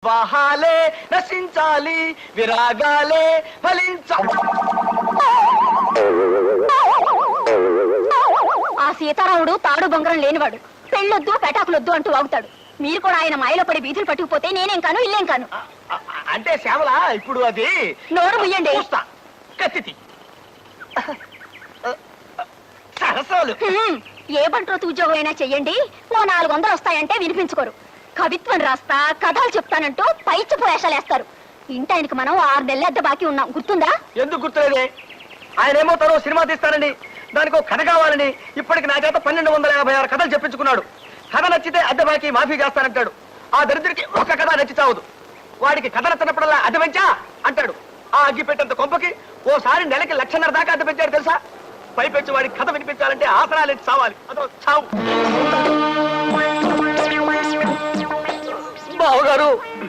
వాహాలే నశించాలి, విరాగాలే ఫలించాలి. ఆ సీతారాముడు తాడు బొంగరం లేనివాడు. పెళ్ళొద్దు పెటాకులొద్దు అంటూ వాగుతాడు. మీరు కూడా ఆయన మాయలో పడి బీతులు పట్టుకుపోతే నేనేం కాను ఇల్లేం కాను. అంటే శ్యామల ఇప్పుడు అది నోరు ముయ్యండి. చూస్తా కత్తితి సరసాలు. ఏ బంట్రోతు ఉద్యోగం అయినా చెయ్యండి, ఓ 400 వస్తాయంటే వినిపించుకోరు. కవిత్వం రాస్తా కథలు చెప్తానంటూ పైచిపోయేషాలేస్తారు. ఇంటి ఆయనకి మనం 6 నెలల అద్దె బాకీ ఉన్నాం, గుర్తుందా? ఎందుకు గుర్తులేదే? ఆయనేమో తను సినిమా తీస్తానని, దానికి ఒక కథ కావాలని ఇప్పటికి నా చేత 1256 కథలు చెప్పించుకున్నాడు. కథ నచ్చితే అద్దె బాకీ మాఫీ చేస్తానంటాడు. ఆ దరిద్రుడికి ఒక కథ నచ్చి చావదు. వాడికి కథ నచ్చినప్పుడల్లా అద్దె పెంచా అంటాడు. ఆ అగ్గి పెట్టేంత కొంపకి ఓసారి నెలకి 1,00,000 దాకా అద్దె పెంచాడు తెలుసా? పైపెచ్చి వాడికి కథ వినిపించాలంటే ఆసనాలు చావాలి. అదో చావు. బావగారు